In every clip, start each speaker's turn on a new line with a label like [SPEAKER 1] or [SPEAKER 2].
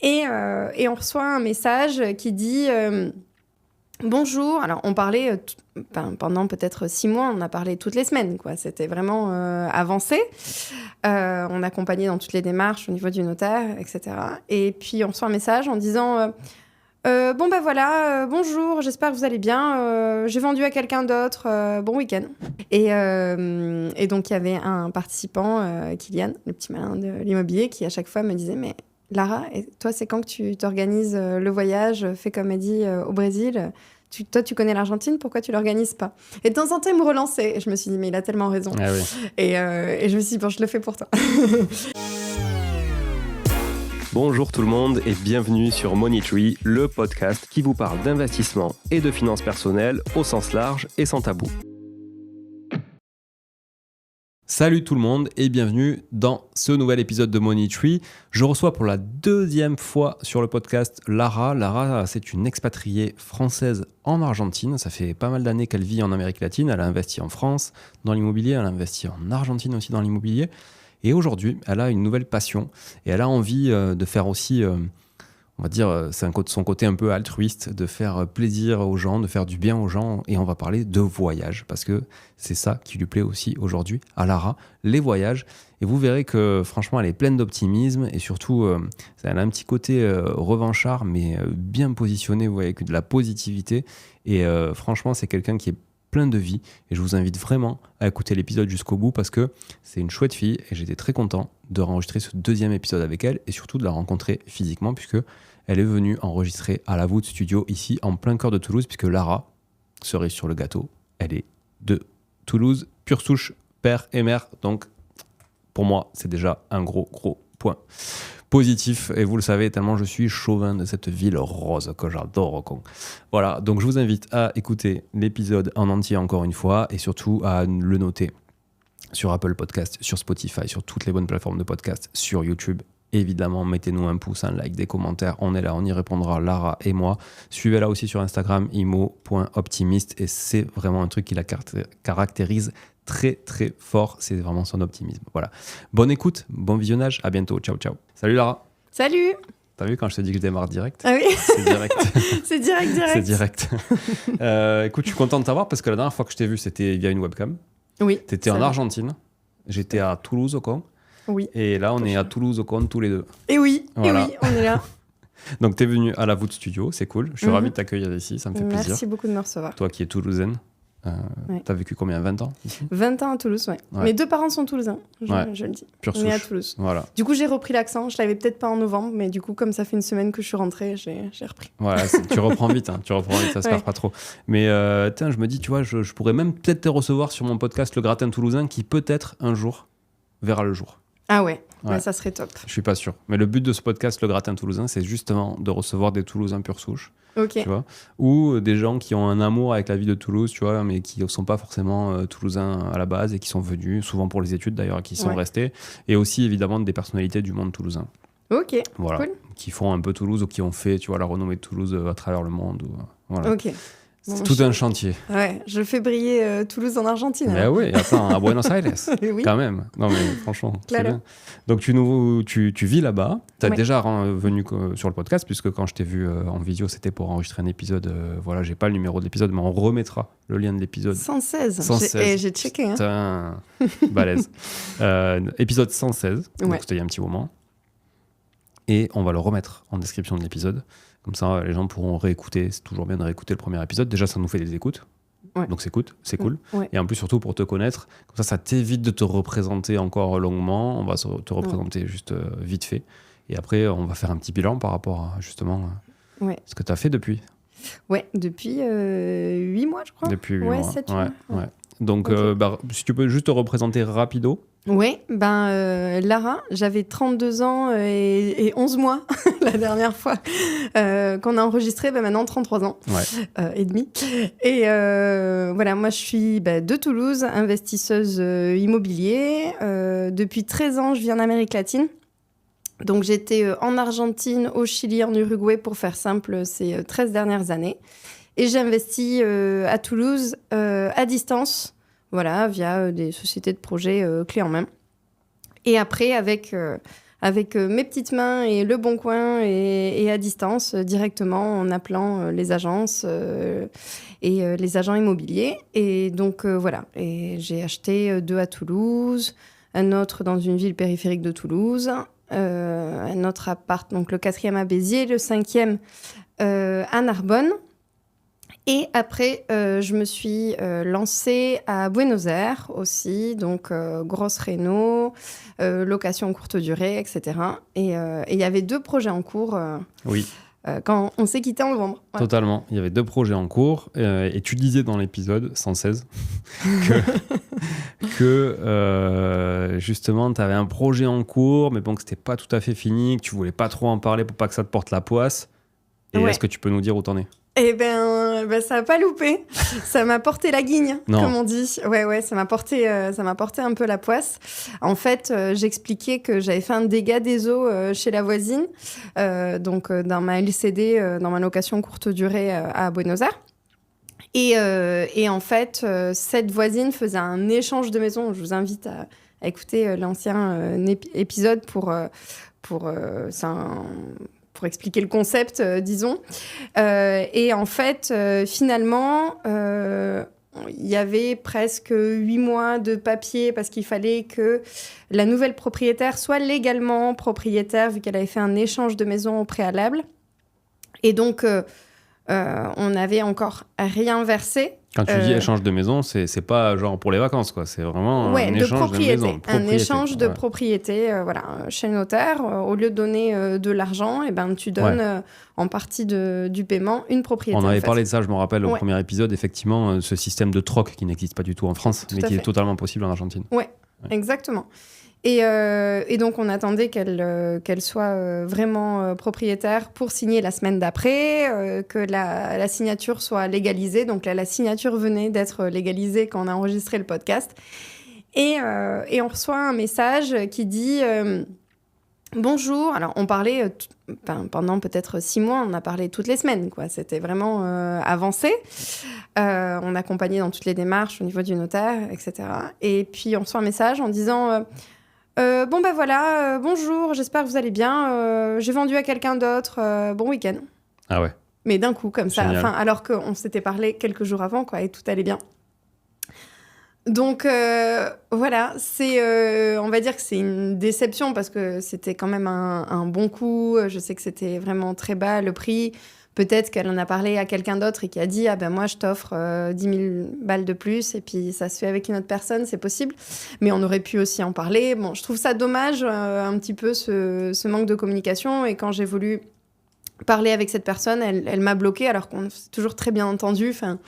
[SPEAKER 1] Et on reçoit un message qui dit bonjour. Alors, on parlait pendant peut-être 6 mois, on a parlé toutes les semaines, quoi. C'était vraiment avancé. On accompagnait dans toutes les démarches au niveau du notaire, etc. Et puis, on reçoit un message en disant bonjour, j'espère que vous allez bien. J'ai vendu à quelqu'un d'autre. Bon week-end. Et donc, il y avait un participant, Kylian, le petit malin de l'immobilier, qui à chaque fois me disait mais Lara, et toi, c'est quand que tu t'organises le voyage fait comme elle dit au Brésil? Toi, tu connais l'Argentine, pourquoi tu l'organises pas? Et de temps en temps, il me relançait. Et je me suis dit, mais il a tellement raison.
[SPEAKER 2] Ah oui.
[SPEAKER 1] Et je me suis dit, bon, je le fais pour toi.
[SPEAKER 2] Bonjour tout le monde et bienvenue sur Money Tree, le podcast qui vous parle d'investissement et de finances personnelles au sens large et sans tabou. Salut tout le monde et bienvenue dans ce nouvel épisode de Money Tree. Je reçois pour la 2e fois sur le podcast Lara. Lara, c'est une expatriée française en Argentine. Ça fait pas mal d'années qu'elle vit en Amérique latine. Elle a investi en France dans l'immobilier, elle a investi en Argentine aussi dans l'immobilier. Et aujourd'hui, elle a une nouvelle passion et elle a envie de faire aussi, on va dire, c'est son côté un peu altruiste, de faire plaisir aux gens, de faire du bien aux gens. Et on va parler de voyage parce que c'est ça qui lui plaît aussi aujourd'hui à Lara, les voyages. Et vous verrez que franchement, elle est pleine d'optimisme et surtout, elle a un petit côté revanchard, mais bien positionné, vous voyez, avec de la positivité. Et franchement, c'est quelqu'un qui est plein de vie et je vous invite vraiment à écouter l'épisode jusqu'au bout parce que c'est une chouette fille et j'étais très content de enregistrer ce 2e épisode avec elle et surtout de la rencontrer physiquement puisque elle est venue enregistrer à la Voûte Studio ici en plein cœur de Toulouse puisque Lara, cerise sur le gâteau, elle est de Toulouse, pure souche, père et mère, donc pour moi c'est déjà un gros point positif, et vous le savez, tellement je suis chauvin de cette ville rose que j'adore. Voilà, donc je vous invite à écouter l'épisode en entier encore une fois, et surtout à le noter sur Apple Podcast, sur Spotify, sur toutes les bonnes plateformes de podcast, sur YouTube. Évidemment, mettez-nous un pouce, un like, des commentaires, on est là, on y répondra, Lara et moi. Suivez-la aussi sur Instagram, imo.optimiste, et c'est vraiment un truc qui la caractérise très très fort, c'est vraiment son optimisme. Voilà. Bonne écoute, bon visionnage, à bientôt, ciao ciao. Salut Lara.
[SPEAKER 1] Salut.
[SPEAKER 2] T'as vu quand je t'ai dit que je démarre direct?
[SPEAKER 1] Ah oui.
[SPEAKER 2] C'est direct.
[SPEAKER 1] C'est direct.
[SPEAKER 2] C'est direct. Écoute, je suis content de t'avoir parce que la dernière fois que je t'ai vu, c'était via une webcam.
[SPEAKER 1] Oui.
[SPEAKER 2] T'étais en Argentine, j'étais à Toulouse au con.
[SPEAKER 1] Oui.
[SPEAKER 2] Et là, on est à Toulouse au con tous les deux.
[SPEAKER 1] Et oui,
[SPEAKER 2] voilà.
[SPEAKER 1] Et oui, on est là.
[SPEAKER 2] Donc t'es venu à la Voûte Studio, c'est cool. Je suis ravi de t'accueillir ici, ça me fait plaisir.
[SPEAKER 1] Merci beaucoup de me recevoir.
[SPEAKER 2] Toi qui es toulousaine. T'as vécu combien, 20 ans ici?
[SPEAKER 1] 20 ans à Toulouse, ouais. Mes 2 parents sont toulousains, je le dis.
[SPEAKER 2] Pure souche.
[SPEAKER 1] On est à Toulouse.
[SPEAKER 2] Voilà.
[SPEAKER 1] Du coup, j'ai repris l'accent. Je l'avais peut-être pas en novembre, mais du coup, comme ça fait une semaine que je suis rentrée, j'ai repris.
[SPEAKER 2] Voilà, tu reprends vite, ça se perd pas trop. Mais je me dis, tu vois, je pourrais même peut-être te recevoir sur mon podcast Le Gratin Toulousain qui peut-être un jour verra le jour.
[SPEAKER 1] Ah ouais. Ça serait top.
[SPEAKER 2] Je suis pas sûr. Mais le but de ce podcast, Le Gratin Toulousain, c'est justement de recevoir des Toulousains pure souche.
[SPEAKER 1] Okay.
[SPEAKER 2] Tu vois, ou des gens qui ont un amour avec la vie de Toulouse, tu vois, mais qui ne sont pas forcément toulousains à la base et qui sont venus, souvent pour les études d'ailleurs, qui sont restés. Et aussi, évidemment, des personnalités du monde toulousain.
[SPEAKER 1] Ok,
[SPEAKER 2] voilà,
[SPEAKER 1] cool.
[SPEAKER 2] Qui font un peu Toulouse ou qui ont fait, tu vois, la renommée de Toulouse à travers le monde. Voilà.
[SPEAKER 1] Ok.
[SPEAKER 2] C'est tout un chantier.
[SPEAKER 1] Ouais, je fais briller Toulouse en Argentine.
[SPEAKER 2] Mais oui, attends, à Buenos Aires,
[SPEAKER 1] oui.
[SPEAKER 2] Quand même. Non mais franchement, c'est bien. Donc tu vis là-bas. Tu as déjà venu sur le podcast, puisque quand je t'ai vu en vidéo, c'était pour enregistrer un épisode. Voilà, j'ai pas le numéro de l'épisode, mais on remettra le lien de l'épisode.
[SPEAKER 1] 116. J'ai checké.
[SPEAKER 2] Putain, balèze. Épisode 116, donc c'était il y a un petit moment. Et on va le remettre en description de l'épisode. Comme ça, les gens pourront réécouter. C'est toujours bien de réécouter le premier épisode. Déjà, ça nous fait des écoutes.
[SPEAKER 1] Ouais.
[SPEAKER 2] Donc, c'est cool.
[SPEAKER 1] Ouais.
[SPEAKER 2] Et en plus, surtout pour te connaître. Comme ça t'évite de te représenter encore longuement. On va te représenter juste vite fait. Et après, on va faire un petit bilan par rapport à justement ce que tu as fait depuis.
[SPEAKER 1] Ouais, depuis 8 mois, je crois.
[SPEAKER 2] Depuis 8 mois.
[SPEAKER 1] 7 mois.
[SPEAKER 2] Ouais. Donc, si tu peux juste te représenter rapido.
[SPEAKER 1] Oui, Lara, j'avais 32 ans et 11 mois la dernière fois qu'on a enregistré, maintenant 33 ans et demi. Et voilà, moi je suis de Toulouse, investisseuse immobilier. Depuis 13 ans, je vis en Amérique latine. Donc j'étais en Argentine, au Chili, en Uruguay, pour faire simple, ces 13 dernières années. Et j'ai investi à Toulouse à distance. Voilà, via des sociétés de projets clés en main. Et après, avec avec mes petites mains et Le Bon Coin et à distance, directement en appelant les agences et les agents immobiliers. Et donc, voilà. Et j'ai acheté 2 à Toulouse, un autre dans une ville périphérique de Toulouse, un autre appart, donc le 4e à Béziers, le 5e à Narbonne. Et après, je me suis lancée à Buenos Aires aussi, donc grosse réno, location courte durée, etc. Et il y avait 2 projets en cours
[SPEAKER 2] Oui,
[SPEAKER 1] quand on s'est quitté en novembre. Ouais.
[SPEAKER 2] totalement. Il y avait 2 projets en cours et tu disais dans l'épisode 116 que justement, tu avais un projet en cours, mais bon, que c'était pas tout à fait fini, que tu voulais pas trop en parler pour pas que ça te porte la poisse. Et
[SPEAKER 1] Ouais.
[SPEAKER 2] est-ce que tu peux nous dire où t'en es ?
[SPEAKER 1] Eh ben, ça n'a pas loupé. Ça m'a porté la guigne,
[SPEAKER 2] Non.
[SPEAKER 1] comme on dit. Ouais, ça m'a porté un peu la poisse. En fait, j'expliquais que j'avais fait un dégât des eaux chez la voisine, donc dans ma LCD, dans ma location courte durée à Buenos Aires. Et en fait, cette voisine faisait un échange de maisons. Je vous invite à écouter l'ancien épisode pour expliquer le concept, disons. Et en fait, finalement, il y avait presque 8 mois de papier parce qu'il fallait que la nouvelle propriétaire soit légalement propriétaire vu qu'elle avait fait un échange de maison au préalable. Et donc, on n'avait encore rien versé.
[SPEAKER 2] Quand tu dis échange de maison, c'est pas genre pour les vacances, quoi. C'est vraiment un échange de maison.
[SPEAKER 1] Un échange de propriété, voilà, chez le notaire. Au lieu de donner de l'argent, eh ben, tu donnes en partie du paiement une propriété.
[SPEAKER 2] On avait parlé de ça, je me rappelle, au premier épisode, effectivement, ce système de troc qui n'existe pas du tout en France, mais qui est totalement possible en Argentine.
[SPEAKER 1] Ouais, exactement. Et donc, on attendait qu'elle soit vraiment propriétaire pour signer la semaine d'après, que la signature soit légalisée. Donc là, la signature venait d'être légalisée quand on a enregistré le podcast. Et on reçoit un message qui dit bonjour. Alors, on parlait pendant peut-être 6 mois, on a parlé toutes les semaines, quoi. C'était vraiment avancé. On accompagnait dans toutes les démarches au niveau du notaire, etc. Et puis, on reçoit un message en disant bon, ben voilà, bonjour, j'espère que vous allez bien. J'ai vendu à quelqu'un d'autre. Bon week-end.
[SPEAKER 2] Ah ouais.
[SPEAKER 1] Mais d'un coup, comme
[SPEAKER 2] Génial.
[SPEAKER 1] ça, alors qu'on s'était parlé quelques jours avant, quoi, et tout allait bien. Donc, voilà, on va dire que c'est une déception parce que c'était quand même un bon coup. Je sais que c'était vraiment très bas, le prix. Peut-être qu'elle en a parlé à quelqu'un d'autre et qui a dit « Ah ben moi, je t'offre 10 000 balles de plus. » Et puis, ça se fait avec une autre personne, c'est possible. Mais on aurait pu aussi en parler. Bon, je trouve ça dommage, un petit peu, ce manque de communication. Et quand j'ai voulu parler avec cette personne, elle m'a bloquée alors qu'on s'est toujours très bien entendu. Enfin,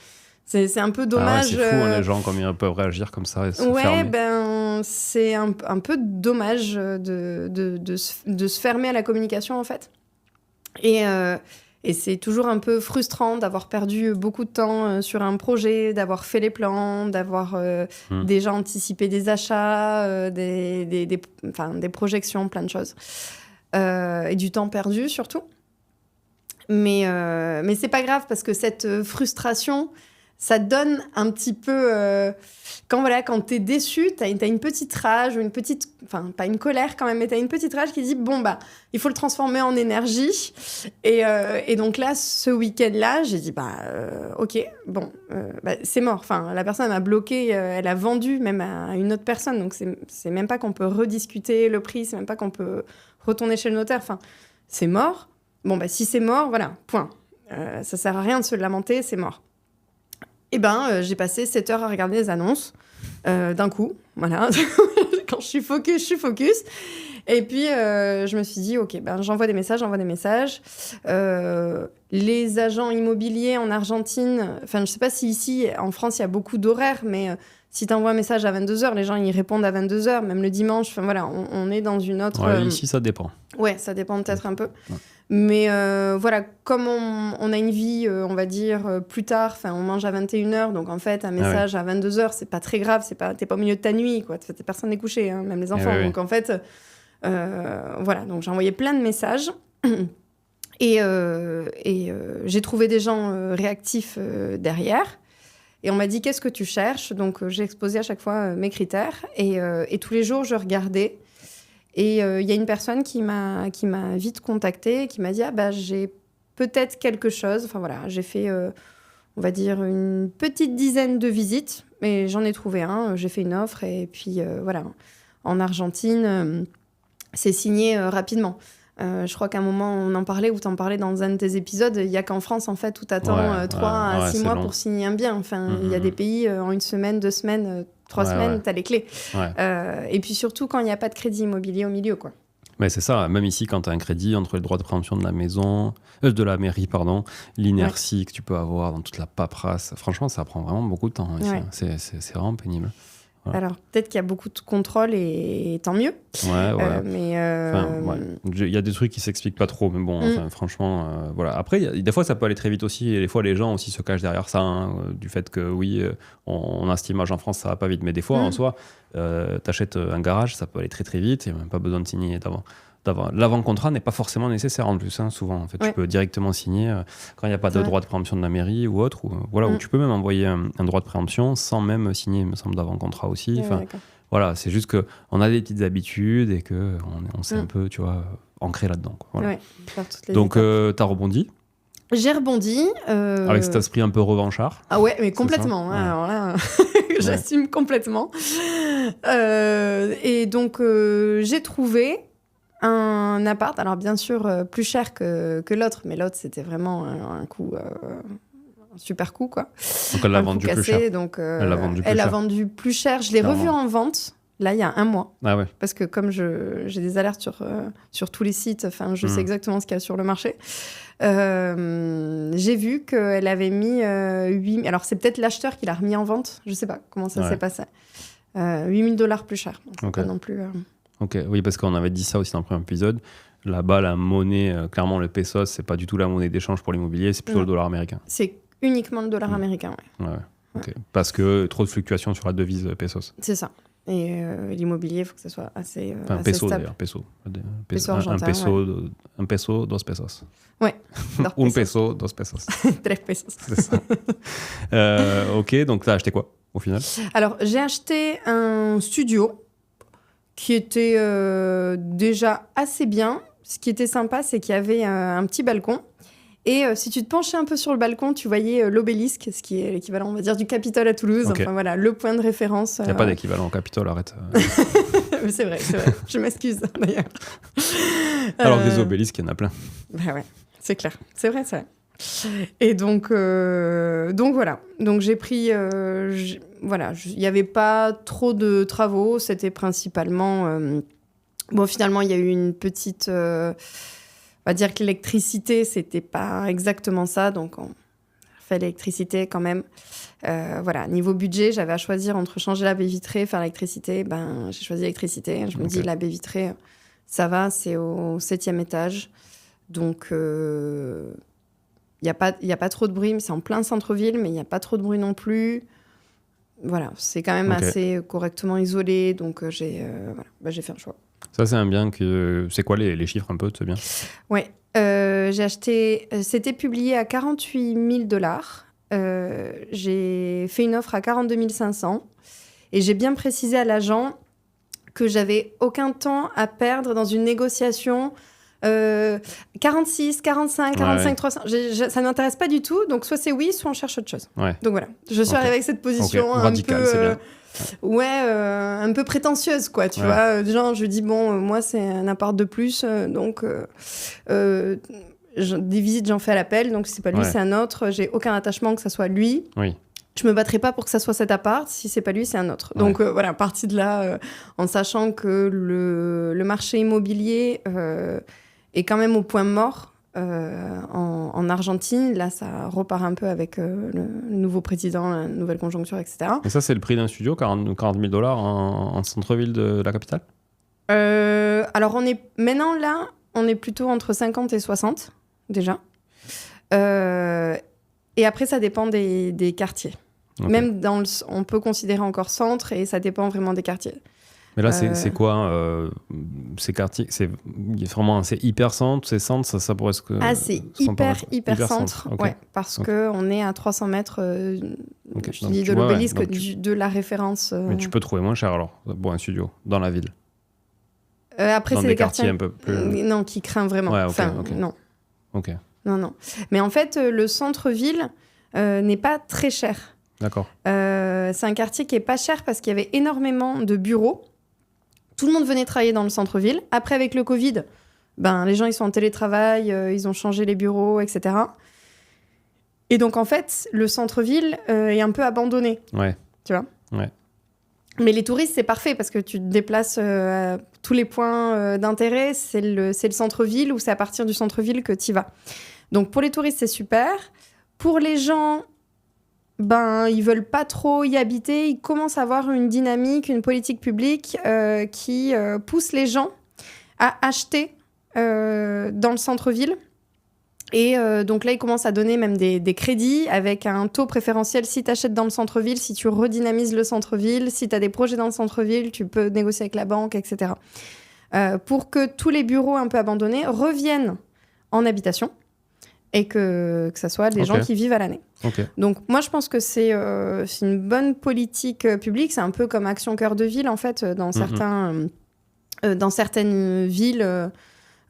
[SPEAKER 1] c'est un peu dommage.
[SPEAKER 2] Ah ouais, c'est fou, les gens, comme ils peuvent réagir comme ça et se fermer.
[SPEAKER 1] Ben, c'est un peu dommage de se fermer à la communication, en fait. Et c'est toujours un peu frustrant d'avoir perdu beaucoup de temps sur un projet, d'avoir fait les plans, d'avoir déjà anticipé des achats, des projections, plein de choses. Et du temps perdu, surtout. Mais c'est pas grave, parce que cette frustration, ça donne un petit peu... Quand t'es déçu, t'as une petite rage, enfin, pas une colère quand même, mais t'as une petite rage qui dit, bon, bah, il faut le transformer en énergie. Et donc là, ce week-end-là, j'ai dit, ok, bon, c'est mort. Enfin, la personne m'a bloqué, elle a vendu même à une autre personne, donc c'est même pas qu'on peut rediscuter le prix, c'est même pas qu'on peut retourner chez le notaire, enfin, c'est mort. Bon, si c'est mort, voilà, point. Ça sert à rien de se lamenter, c'est mort. Et j'ai passé 7 heures à regarder les annonces d'un coup, voilà. Quand je suis focus. Et puis, je me suis dit, ok, j'envoie des messages. Les agents immobiliers en Argentine, enfin, je sais pas si ici, en France, il y a beaucoup d'horaires, mais si tu envoies un message à 22h, les gens, ils répondent à 22h, même le dimanche. Enfin, voilà, on est dans une autre...
[SPEAKER 2] Ouais, ici, ça dépend.
[SPEAKER 1] Ouais, ça dépend peut-être un peu.
[SPEAKER 2] Ouais.
[SPEAKER 1] Mais voilà, comme on a une vie, on va dire, plus tard, on mange à 21h, donc en fait, un message à 22h, c'est pas très grave, t'es pas au milieu de ta nuit, quoi. Personne n'est couché, hein, même les enfants. Donc en fait, voilà, donc j'ai envoyé plein de messages. Et j'ai trouvé des gens réactifs derrière. Et on m'a dit, qu'est-ce que tu cherches ? Donc j'ai exposé à chaque fois mes critères. Et tous les jours, je regardais. Et il y a une personne qui m'a vite contactée, qui m'a dit « Ah, bah, j'ai peut-être quelque chose. » Enfin, voilà, j'ai fait, on va dire, une petite dizaine de visites, mais j'en ai trouvé un. J'ai fait une offre et puis, voilà. En Argentine, c'est signé rapidement. Je crois qu'à un moment, on en parlait, ou t'en parlais dans un de tes épisodes, il n'y a qu'en France, en fait, où t'attends 3 à 6 mois pour signer un bien. Enfin, il y a des pays, en 1 semaine, 2 semaines, 3 semaines, t'as les clés. Et puis surtout, quand il n'y a pas de crédit immobilier au milieu, quoi.
[SPEAKER 2] Mais c'est ça, même ici, quand tu as un crédit, entre le droit de préemption de la maison, de la mairie, pardon, l'inertie que tu peux avoir dans toute la paperasse, franchement, ça prend vraiment beaucoup de temps ici. C'est vraiment pénible.
[SPEAKER 1] Voilà. Alors, peut-être qu'il y a beaucoup de contrôle et tant mieux. Mais
[SPEAKER 2] il y a des trucs qui s'expliquent pas trop, mais bon, franchement, voilà. Après, des fois, ça peut aller très vite aussi, et des fois, les gens aussi se cachent derrière ça, du fait que oui, on a cette image en France, ça va pas vite, mais des fois, en soi, t'achètes un garage, ça peut aller très très vite, il n'y a même pas besoin de signer d'avant. L'avant-contrat n'est pas forcément nécessaire en plus, souvent. En fait, tu peux directement signer quand il n'y a pas de droit de préemption de la mairie ou autre. Ou tu peux même envoyer un droit de préemption sans même signer, il me semble, d'avant-contrat aussi. Voilà, c'est juste qu'on a des petites habitudes et qu'on s'est un peu, tu vois, ancré là-dedans. Voilà. Donc, tu as rebondi.
[SPEAKER 1] J'ai rebondi.
[SPEAKER 2] Avec cet esprit un peu revanchard.
[SPEAKER 1] Ah ouais, mais complètement. Alors là, j'assume complètement. Et donc, j'ai trouvé un appart, alors bien sûr plus cher que l'autre, mais l'autre c'était vraiment un coup, un super coup quoi.
[SPEAKER 2] Donc elle l'a vendu plus cher.
[SPEAKER 1] Donc, elle l'a vendu plus cher. Je l'ai revu en vente là il y a 1 mois.
[SPEAKER 2] Ah ouais.
[SPEAKER 1] Parce que comme j'ai des alertes sur tous les sites, enfin je sais exactement ce qu'il y a sur le marché. J'ai vu qu'elle avait mis 8... Alors c'est peut-être l'acheteur qui l'a remis en vente. Je sais pas comment ça s'est passé. $8,000 plus cher. Donc pas non plus.
[SPEAKER 2] Ok, oui, parce qu'on avait dit ça aussi dans le premier épisode. Là-bas, la monnaie, clairement, le pesos, c'est pas du tout la monnaie d'échange pour l'immobilier, c'est plutôt le dollar américain.
[SPEAKER 1] C'est uniquement le dollar américain,
[SPEAKER 2] okay. Parce que trop de fluctuations sur la devise pesos.
[SPEAKER 1] C'est ça. Et l'immobilier, il faut que ça soit assez,
[SPEAKER 2] enfin,
[SPEAKER 1] assez
[SPEAKER 2] peso,
[SPEAKER 1] stable.
[SPEAKER 2] D'ailleurs, peso.
[SPEAKER 1] Argentin,
[SPEAKER 2] un peso, 2 pesos.
[SPEAKER 1] Ouais.
[SPEAKER 2] Un peso, 2 pesos.
[SPEAKER 1] 3 pesos.
[SPEAKER 2] C'est ça. Ok, donc t'as acheté quoi, au final?
[SPEAKER 1] Alors, j'ai acheté un studio qui était déjà assez bien. Ce qui était sympa, c'est qu'il y avait un petit balcon. Et si tu te penchais un peu sur le balcon, tu voyais l'obélisque, ce qui est l'équivalent, on va dire, du Capitole à Toulouse. Okay. Enfin voilà, le point de référence.
[SPEAKER 2] Il n'y a pas d'équivalent au Capitole, arrête.
[SPEAKER 1] C'est vrai. Je m'excuse, d'ailleurs.
[SPEAKER 2] Alors des obélisques, il y en a plein.
[SPEAKER 1] Bah ouais, c'est clair. C'est vrai. Et donc voilà. Donc j'ai pris... voilà, il n'y avait pas trop de travaux. C'était principalement... bon, finalement, il y a eu une petite... on va dire que l'électricité, c'était pas exactement ça. Donc, on fait l'électricité quand même. Voilà, niveau budget, j'avais à choisir entre changer la baie vitrée, faire l'électricité. Ben, j'ai choisi l'électricité. Je me dis, la baie vitrée, ça va, c'est au 7e étage. Donc, il n'y a pas trop de bruit. C'est en plein centre-ville, mais il n'y a pas trop de bruit non plus. Voilà, c'est quand même assez correctement isolé. Donc, j'ai fait un choix.
[SPEAKER 2] Ça, c'est un bien que... C'est quoi les chiffres un peu de ce bien?
[SPEAKER 1] Ouais, j'ai acheté... C'était publié à $48,000. J'ai fait une offre à 42 500. Et j'ai bien précisé à l'agent que j'avais aucun temps à perdre dans une négociation. 46, 45, 45, 300. Ça ne m'intéresse pas du tout. Donc, soit c'est oui, soit on cherche autre chose. Ouais. Donc, voilà. Je suis arrivée avec cette position
[SPEAKER 2] radicale,
[SPEAKER 1] un peu...
[SPEAKER 2] c'est bien.
[SPEAKER 1] Ouais, un peu prétentieuse, quoi, tu vois. Genre, je lui dis, bon, moi, c'est un appart de plus, donc des visites, j'en fais à l'appel, donc si c'est pas lui, c'est un autre. J'ai aucun attachement que ça soit lui. Oui. Je me battrai pas pour que ça soit cet appart. Si c'est pas lui, c'est un autre. Donc, voilà, partie de là, en sachant que le marché immobilier est quand même au point mort. En Argentine, là, ça repart un peu avec le nouveau président, la nouvelle conjoncture, etc.
[SPEAKER 2] Et ça, c'est le prix d'un studio, $40,000 en centre-ville de la capitale?
[SPEAKER 1] Alors, maintenant, là, on est plutôt entre 50 et 60, déjà. Et après, ça dépend des quartiers. Okay. Même on peut considérer encore centre, et ça dépend vraiment des quartiers.
[SPEAKER 2] Mais là, c'est quoi ces quartiers? C'est hyper centre, c'est centre, ça pourrait se...
[SPEAKER 1] Ah, c'est hyper centre, ouais, parce qu'on est à 300 mètres je dis de l'obélisque, de la référence.
[SPEAKER 2] Mais tu peux trouver moins cher alors, pour un studio, dans la ville?
[SPEAKER 1] Après,
[SPEAKER 2] dans
[SPEAKER 1] c'est
[SPEAKER 2] des
[SPEAKER 1] des quartiers
[SPEAKER 2] un peu plus...
[SPEAKER 1] Non, qui craint vraiment.
[SPEAKER 2] Ouais, ok.
[SPEAKER 1] Non.
[SPEAKER 2] Ok.
[SPEAKER 1] Non. Mais en fait, le centre-ville n'est pas très cher.
[SPEAKER 2] D'accord.
[SPEAKER 1] C'est un quartier qui est pas cher parce qu'il y avait énormément de bureaux. Tout le monde venait travailler dans le centre-ville. Après, avec le Covid, les gens ils sont en télétravail, ils ont changé les bureaux, etc. Et donc, en fait, le centre-ville est un peu abandonné.
[SPEAKER 2] Ouais.
[SPEAKER 1] Tu vois ?
[SPEAKER 2] Ouais.
[SPEAKER 1] Mais les touristes, c'est parfait parce que tu te déplaces à tous les points d'intérêt. C'est le centre-ville ou c'est à partir du centre-ville que tu y vas. Donc, pour les touristes, c'est super. Pour les gens, ils veulent pas trop y habiter. Ils commencent à avoir une dynamique, une politique publique qui pousse les gens à acheter dans le centre-ville. Et donc là, ils commencent à donner même des crédits avec un taux préférentiel si tu achètes dans le centre-ville, si tu redynamises le centre-ville, si tu as des projets dans le centre-ville, tu peux négocier avec la banque, etc. Pour que tous les bureaux un peu abandonnés reviennent en habitation et que ça soit des gens qui vivent à l'année.
[SPEAKER 2] Okay.
[SPEAKER 1] Donc moi, je pense que c'est une bonne politique publique. C'est un peu comme Action Cœur de Ville, en fait, dans certaines villes...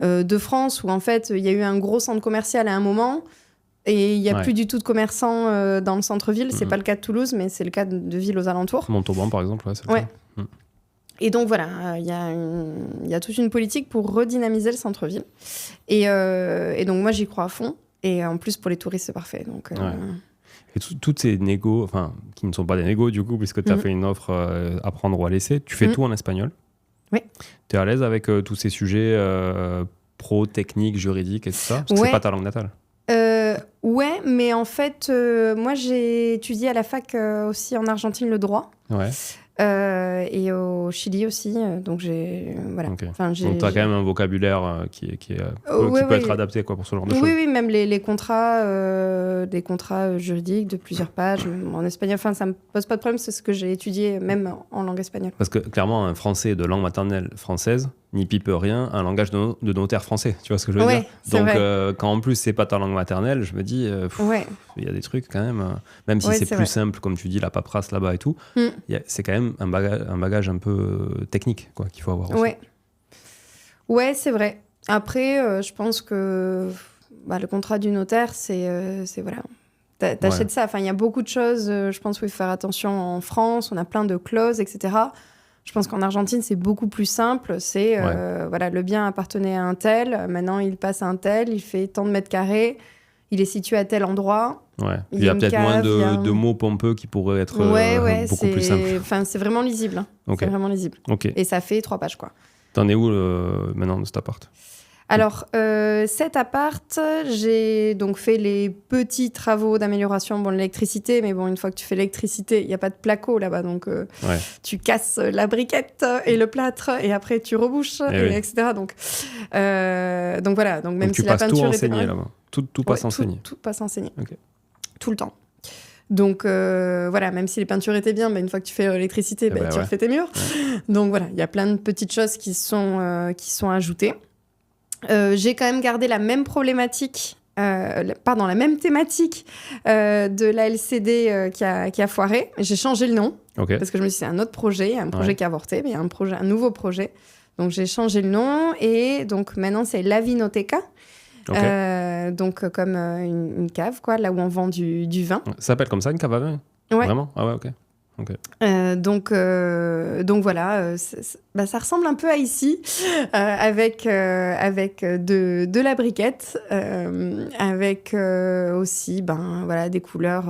[SPEAKER 1] de France, où en fait il y a eu un gros centre commercial à un moment et il n'y a plus du tout de commerçants dans le centre-ville. C'est pas le cas de Toulouse, mais c'est le cas de villes aux alentours.
[SPEAKER 2] Montauban par exemple, c'est le cas.
[SPEAKER 1] Et donc voilà, il y a toute une politique pour redynamiser le centre-ville. Et donc moi j'y crois à fond. Et en plus pour les touristes c'est parfait. Donc,
[SPEAKER 2] Et toutes ces négos, qui ne sont pas des négos du coup, puisque tu as fait une offre à prendre ou à laisser, tu fais tout en espagnol.
[SPEAKER 1] Oui.
[SPEAKER 2] Tu es à l'aise avec tous ces sujets pro, techniques, juridiques et tout ça? Parce que c'est pas ta langue natale.
[SPEAKER 1] Ouais, mais en fait, moi j'ai étudié à la fac aussi en Argentine le droit.
[SPEAKER 2] Ouais.
[SPEAKER 1] Et au Chili aussi, donc j'ai... Voilà.
[SPEAKER 2] Okay. Donc tu as quand même un vocabulaire qui peut être adapté pour ce genre de choses.
[SPEAKER 1] Oui, même les contrats, des contrats juridiques de plusieurs pages en espagnol, ça me pose pas de problème, c'est ce que j'ai étudié même en langue espagnole.
[SPEAKER 2] Parce que clairement, un français de langue maternelle française n'y pipe rien un langage de notaire français, tu vois ce que je veux dire? Donc quand en plus c'est pas ta langue maternelle, je me dis, il y a des trucs quand même si c'est plus simple, comme tu dis, la paperasse là-bas et tout, c'est quand même un bagage un peu technique qu'il faut avoir aussi.
[SPEAKER 1] Ouais, c'est vrai. Après, je pense que le contrat du notaire, c'est voilà. T'achètes ça. Il y a beaucoup de choses, je pense qu'il faut faire attention en France. On a plein de clauses, etc. Je pense qu'en Argentine, c'est beaucoup plus simple. C'est, le bien appartenait à un tel. Maintenant, il passe à un tel. Il fait tant de mètres carrés. Il est situé à tel endroit.
[SPEAKER 2] Ouais. Il y a peut-être moins de mots pompeux qui pourraient être beaucoup plus simples.
[SPEAKER 1] C'est vraiment lisible. Hein.
[SPEAKER 2] Okay.
[SPEAKER 1] C'est vraiment lisible.
[SPEAKER 2] Okay.
[SPEAKER 1] Et ça fait 3 pages, quoi.
[SPEAKER 2] T'en es où maintenant de cet appart?
[SPEAKER 1] Alors, cet appart, j'ai donc fait les petits travaux d'amélioration. Bon, l'électricité, mais bon, une fois que tu fais l'électricité, il n'y a pas de placo là-bas, donc tu casses la briquette et le plâtre, et après tu rebouches, etc. Donc voilà. Donc même
[SPEAKER 2] donc
[SPEAKER 1] si la peinture
[SPEAKER 2] tout enseigné là-bas. Tout passe enseigné.
[SPEAKER 1] Tout passe enseigné.
[SPEAKER 2] Okay.
[SPEAKER 1] Tout le temps. Donc voilà, même si les peintures étaient bien, une fois que tu fais l'électricité, tu refais tes murs. Ouais. Donc voilà, il y a plein de petites choses qui sont ajoutées. J'ai quand même gardé la même problématique, la même thématique de la LCD qui a foiré. J'ai changé le nom parce que je me suis dit c'est un autre projet, un projet qui a avorté, mais un nouveau projet. Donc j'ai changé le nom et donc maintenant c'est La Vinoteca. Donc comme une cave, là où on vend du vin.
[SPEAKER 2] Ça s'appelle comme ça, une cave à vin?
[SPEAKER 1] Ouais.
[SPEAKER 2] Vraiment? Ah ouais, ok.
[SPEAKER 1] Donc voilà, ça ressemble un peu à ici, avec de la briquette, avec aussi des couleurs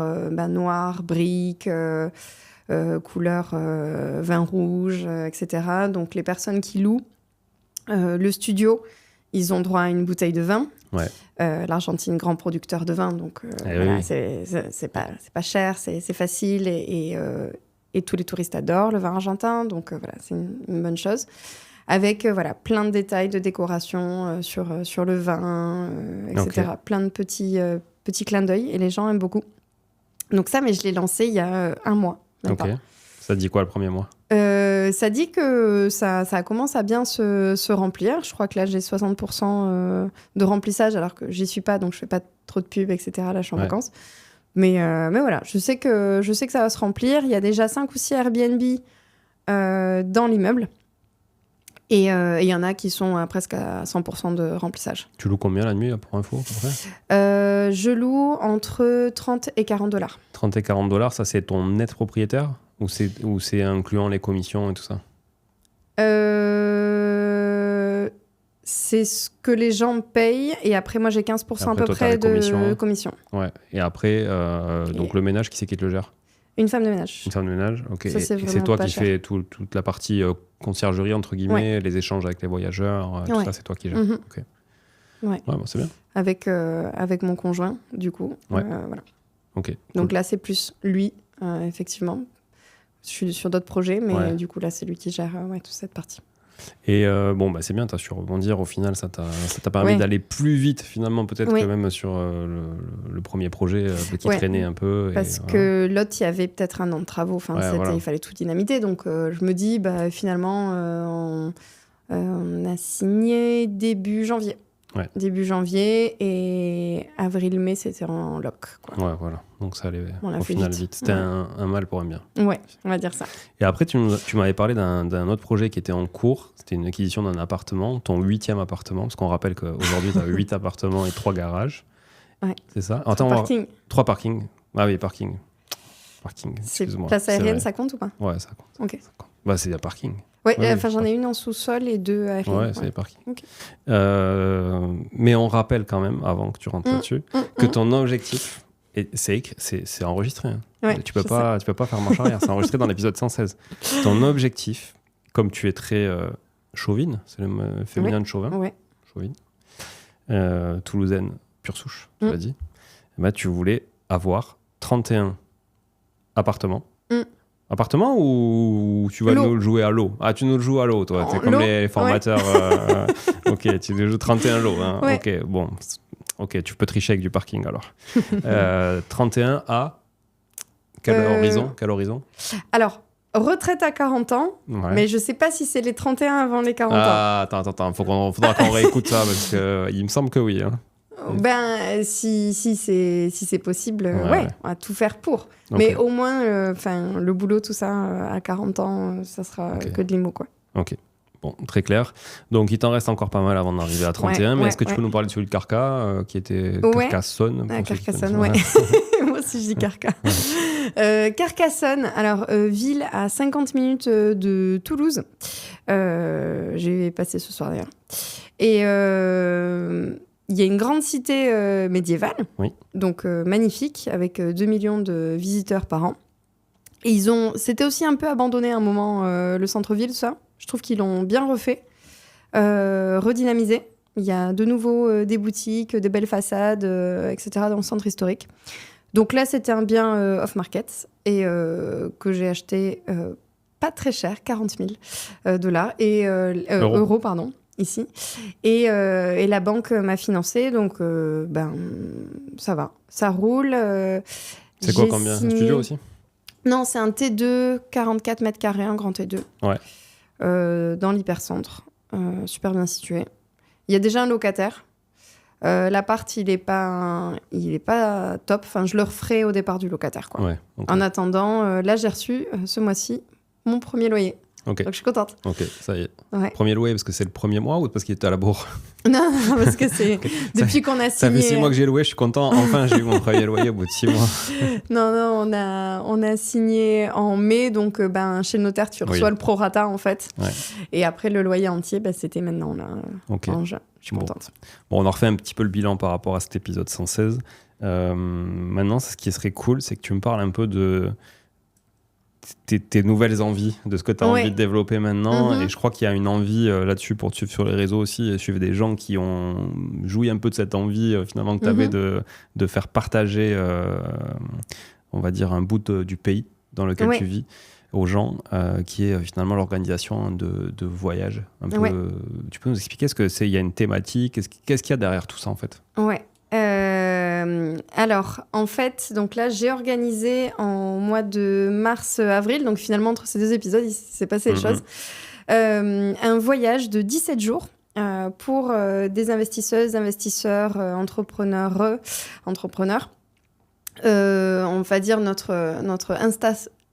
[SPEAKER 1] noires, briques, couleurs vin rouge, etc. Donc les personnes qui louent le studio, ils ont droit à une bouteille de vin.
[SPEAKER 2] Ouais.
[SPEAKER 1] L'Argentine, grand producteur de vin, donc c'est pas cher, c'est facile et tous les touristes adorent le vin argentin, donc c'est une bonne chose. Avec plein de détails de décoration sur le vin, etc. Plein de petits clins d'œil et les gens aiment beaucoup. Donc ça, mais je l'ai lancé il y a 1 mois.
[SPEAKER 2] Ok. Ça dit quoi le premier mois?
[SPEAKER 1] Ça dit que ça commence à bien se remplir. Je crois que là, j'ai 60% de remplissage, alors que j'y suis pas, donc je fais pas trop de pub, etc. Là, je suis en vacances. Mais voilà, je sais que ça va se remplir. Il y a déjà 5 ou 6 Airbnb dans l'immeuble. Et il y en a qui sont presque à 100% de remplissage.
[SPEAKER 2] Tu loues combien la nuit, là, pour info, à peu près ?
[SPEAKER 1] Je loue entre 30 et 40 $.
[SPEAKER 2] 30 et 40 $, ça c'est ton net propriétaire ou c'est incluant les commissions et tout ça ?
[SPEAKER 1] C'est ce que les gens payent et après moi j'ai 15% à peu près de commission.
[SPEAKER 2] Ouais. Et après, donc le ménage, qui c'est qui te le gère ?
[SPEAKER 1] Une femme de ménage.
[SPEAKER 2] Une femme de ménage, ok.
[SPEAKER 1] Ça,
[SPEAKER 2] et c'est toi qui fais toute la partie conciergerie, entre guillemets, les échanges avec les voyageurs, tout ça, c'est toi qui gères.
[SPEAKER 1] Mm-hmm.
[SPEAKER 2] Ok.
[SPEAKER 1] Ouais.
[SPEAKER 2] Bon, c'est bien.
[SPEAKER 1] Avec mon conjoint, du coup.
[SPEAKER 2] Ouais.
[SPEAKER 1] Voilà.
[SPEAKER 2] Ok.
[SPEAKER 1] Donc là, c'est plus lui, effectivement. Je suis sur d'autres projets, mais du coup, là, c'est lui qui gère toute cette partie.
[SPEAKER 2] Et c'est bien, tu as su rebondir. Au final, ça t'a permis d'aller plus vite, finalement, peut-être que même sur le premier projet qui traînait un peu.
[SPEAKER 1] Parce que l'autre, il y avait peut-être un an de travaux. Il fallait tout dynamiter. Donc, je me dis, finalement, on a signé début janvier. Ouais. Début janvier et avril-mai, c'était en loc. Quoi.
[SPEAKER 2] Ouais, voilà. Donc ça allait au final vite. C'était un mal pour un bien.
[SPEAKER 1] Ouais, on va dire ça.
[SPEAKER 2] Et après, tu m'avais parlé d'un autre projet qui était en cours. C'était une acquisition d'un appartement, ton 8e appartement, parce qu'on rappelle qu'aujourd'hui, tu as 8 appartements et 3 garages.
[SPEAKER 1] Ouais.
[SPEAKER 2] C'est ça ?
[SPEAKER 1] 3
[SPEAKER 2] parkings. Ah oui, parking, excuse-moi.
[SPEAKER 1] Place aérienne, ça compte ou pas ?
[SPEAKER 2] Ouais, ça compte.
[SPEAKER 1] Ok.
[SPEAKER 2] Ça compte. Bah, c'est un parking.
[SPEAKER 1] Ouais, j'en ai une en sous-sol et 2 aériennes.
[SPEAKER 2] Ouais, c'est des parkings. Okay. Mais on rappelle quand même, avant que tu rentres là-dessus, que ton objectif, c'est enregistré. Hein.
[SPEAKER 1] Ouais,
[SPEAKER 2] tu peux pas faire marche arrière. C'est enregistré dans l'épisode 116. Ton objectif, comme tu es très chauvine, c'est le féminin de chauvin, chauvine, toulousaine, pure souche, tu l'as dit, tu voulais avoir 31 appartements. Appartement ou tu vas nous le jouer à l'eau ? Ah, tu nous le joues à l'eau, toi. T'es comme les formateurs. Ok, tu nous joues 31 lots. Hein. Ouais. Ok, bon. Ok, tu peux tricher avec du parking alors. 31 à quel horizon ?
[SPEAKER 1] Alors, retraite à 40 ans, mais je sais pas si c'est les 31 avant les 40 ans.
[SPEAKER 2] Ah, attends. Faudra qu'on réécoute ça parce qu'il me semble que oui. Hein.
[SPEAKER 1] Si c'est possible, on va tout faire pour. Okay. Mais au moins, le boulot, tout ça, à 40 ans, ça sera que de l'IMO, quoi.
[SPEAKER 2] Ok, bon, très clair. Donc, il t'en reste encore pas mal avant d'arriver à 31, mais est-ce que tu peux nous parler de celui de Carca, qui était Carcassonne
[SPEAKER 1] Carcassonne, ouais. Moi aussi, je dis Carca. Carcassonne, alors, ville à 50 minutes de Toulouse. J'ai passé ce soir, d'ailleurs. Et... il y a une grande cité médiévale, donc magnifique, avec 2 millions de visiteurs par an. Et c'était aussi un peu abandonné à un moment, le centre-ville, tout ça. Je trouve qu'ils l'ont bien refait, redynamisé. Il y a de nouveau des boutiques, des belles façades, etc. dans le centre historique. Donc là, c'était un bien off-market et que j'ai acheté pas très cher, 40 000 $ et euros, pardon. Ici. Et la banque m'a financé, donc ça va. Ça roule.
[SPEAKER 2] C'est quoi combien ? Un studio aussi ?
[SPEAKER 1] Non, c'est un T2, 44 mètres carrés, un grand T2.
[SPEAKER 2] Ouais.
[SPEAKER 1] Dans l'hypercentre. Super bien situé. Il y a déjà un locataire. L'appart, il est pas top. Enfin, je le referai au départ du locataire, quoi.
[SPEAKER 2] Ouais, okay.
[SPEAKER 1] En attendant, là, j'ai reçu ce mois-ci mon premier loyer.
[SPEAKER 2] Okay.
[SPEAKER 1] Donc je suis contente.
[SPEAKER 2] Ok, ça y est. Ouais. Premier loyer parce que c'est le premier mois ou parce qu'il était à la bourre ?
[SPEAKER 1] Non, parce que c'est depuis qu'on a signé.
[SPEAKER 2] Ça fait 6 mois que j'ai loué, je suis content. Enfin, j'ai eu mon premier loyer au bout de 6 mois.
[SPEAKER 1] Non, on a signé en mai, donc chez le notaire, tu reçois le prorata en fait. Ouais. Et après le loyer entier, c'était maintenant là. En juin. Je suis contente.
[SPEAKER 2] Bon, on en refait un petit peu le bilan par rapport à cet épisode 116. Maintenant, ce qui serait cool, c'est que tu me parles un peu de tes nouvelles envies, de ce que tu as envie de développer maintenant. Et je crois qu'il y a une envie là-dessus pour te suivre sur les réseaux aussi, et suivre des gens qui ont joui un peu de cette envie finalement que tu avais de faire partager, on va dire, un bout du pays dans lequel tu vis aux gens, qui est finalement l'organisation de voyages. Un peu, tu peux nous expliquer ce que c'est ? Il y a une thématique, qu'est-ce qu'il y a derrière tout ça en fait ?
[SPEAKER 1] Ouais. Alors, en fait, donc là, j'ai organisé en mois de mars-avril, donc finalement, entre ces 2 épisodes, il s'est passé des choses, un voyage de 17 jours pour des investisseuses, investisseurs, entrepreneurs. On va dire notre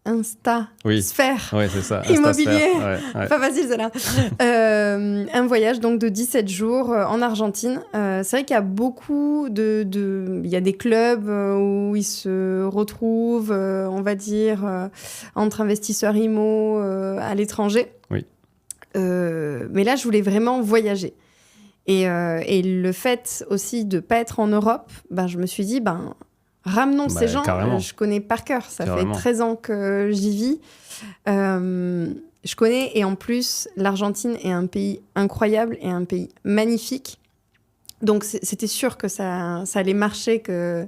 [SPEAKER 1] Insta,
[SPEAKER 2] Oui.
[SPEAKER 1] Sphère,
[SPEAKER 2] Ouais, c'est ça.
[SPEAKER 1] immobilier,
[SPEAKER 2] Ouais.
[SPEAKER 1] pas facile celle-là. Un voyage donc de 17 jours en Argentine. C'est vrai qu'il y a beaucoup il y a des clubs où ils se retrouvent, on va dire, entre investisseurs IMO à l'étranger.
[SPEAKER 2] Oui.
[SPEAKER 1] Mais là, je voulais vraiment voyager. Et le fait aussi de ne pas être en Europe, je me suis dit, ramenons ces gens. Je connais par cœur. Ça fait 13 ans que j'y vis. Je connais. Et en plus, l'Argentine est un pays incroyable et un pays magnifique. Donc, c'était sûr que ça allait marcher, que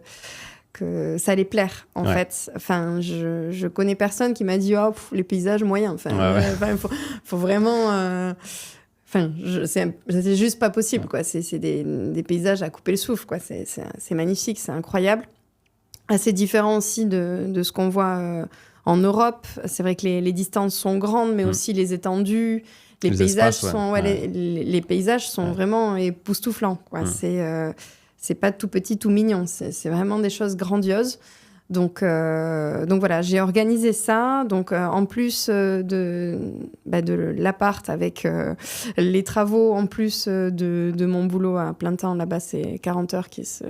[SPEAKER 1] ça allait plaire, en fait. Enfin, je connais personne qui m'a dit « les paysages moyens ». Enfin, faut vraiment... c'est juste pas possible, quoi. C'est des paysages à couper le souffle, quoi. C'est magnifique, c'est incroyable. Assez différent aussi de ce qu'on voit en Europe. C'est vrai que les distances sont grandes, mais aussi les étendues. Les paysages sont vraiment époustouflants, quoi. C'est pas tout petit, tout mignon. C'est vraiment des choses grandioses. Donc voilà, j'ai organisé ça. Donc en plus de l'appart avec les travaux, en plus de mon boulot à plein temps, là-bas c'est 40 heures qui se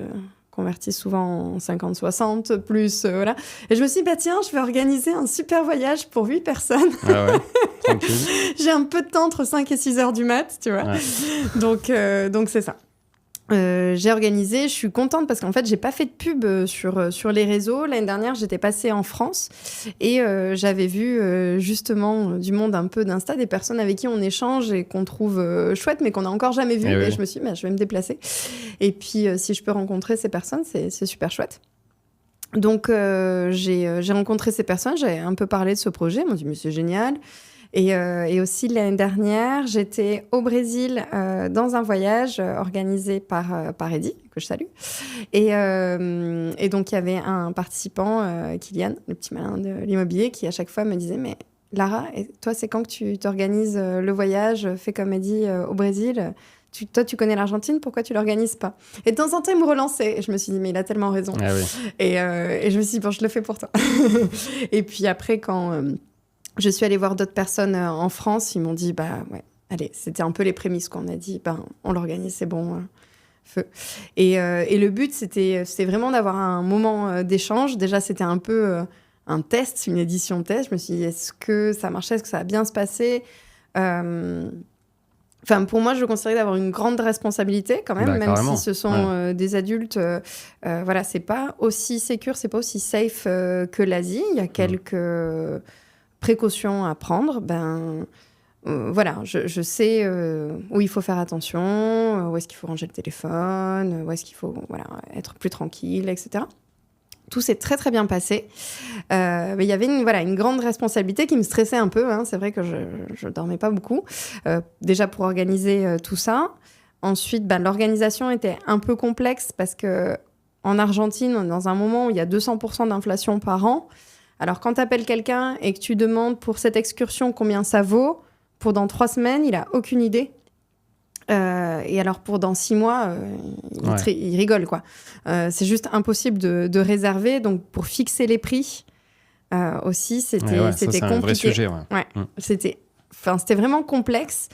[SPEAKER 1] convertissent souvent en 50-60, plus voilà. Et je me suis dit, tiens, je vais organiser un super voyage pour 8 personnes.
[SPEAKER 2] Ah ouais, tranquille.
[SPEAKER 1] J'ai un peu de temps entre 5 et 6 heures du mat', tu vois. Ouais. Donc c'est ça. J'ai organisé, je suis contente parce qu'en fait, j'ai pas fait de pub sur les réseaux. L'année dernière, j'étais passée en France et j'avais vu justement du monde un peu d'Insta, des personnes avec qui on échange et qu'on trouve chouette, mais qu'on n'a encore jamais vu. Et je me suis dit, je vais me déplacer. Et puis, si je peux rencontrer ces personnes, c'est super chouette. Donc, j'ai rencontré ces personnes, j'ai un peu parlé de ce projet. Ils m'ont dit, mais c'est génial. Et aussi, l'année dernière, j'étais au Brésil dans un voyage organisé par Eddy, que je salue. Et donc, il y avait un participant, Kylian, le petit malin de l'immobilier, qui à chaque fois me disait « Mais Lara, et toi, c'est quand que tu t'organises le voyage fait comme Eddy au Brésil ? Toi, tu connais l'Argentine, pourquoi tu l'organises pas ?» Et de temps en temps, il me relançait. Et je me suis dit « Mais il a tellement raison. » Et je me suis dit « Bon, je le fais pour toi. » Et puis après, quand... je suis allée voir d'autres personnes en France. Ils m'ont dit, allez, c'était un peu les prémices qu'on a dit. On l'organise, c'est bon, feu. Et le but, c'était vraiment d'avoir un moment d'échange. Déjà, c'était un peu un test, une édition test. Je me suis dit, est-ce que ça marchait? Est-ce que ça va bien se passer? Pour moi, je considérais d'avoir une grande responsabilité quand même, même si ce sont des adultes. Voilà, c'est pas aussi sécure, c'est pas aussi safe que l'Asie. Il y a quelques... précautions à prendre, voilà, je sais où il faut faire attention, où est-ce qu'il faut ranger le téléphone, où est-ce qu'il faut être plus tranquille, etc. Tout s'est très très bien passé, mais il y avait une grande responsabilité qui me stressait un peu, hein. C'est vrai que je dormais pas beaucoup, déjà pour organiser tout ça. Ensuite, l'organisation était un peu complexe parce que en Argentine, on est dans un moment où il y a 200% d'inflation par an. Alors, quand tu appelles quelqu'un et que tu demandes pour cette excursion combien ça vaut, pour dans 3 semaines, il n'a aucune idée. Et alors, pour dans 6 mois, il rigole, quoi. C'est juste impossible de réserver. Donc, pour fixer les prix aussi, c'était compliqué.
[SPEAKER 2] Un vrai sujet,
[SPEAKER 1] C'était vraiment complexe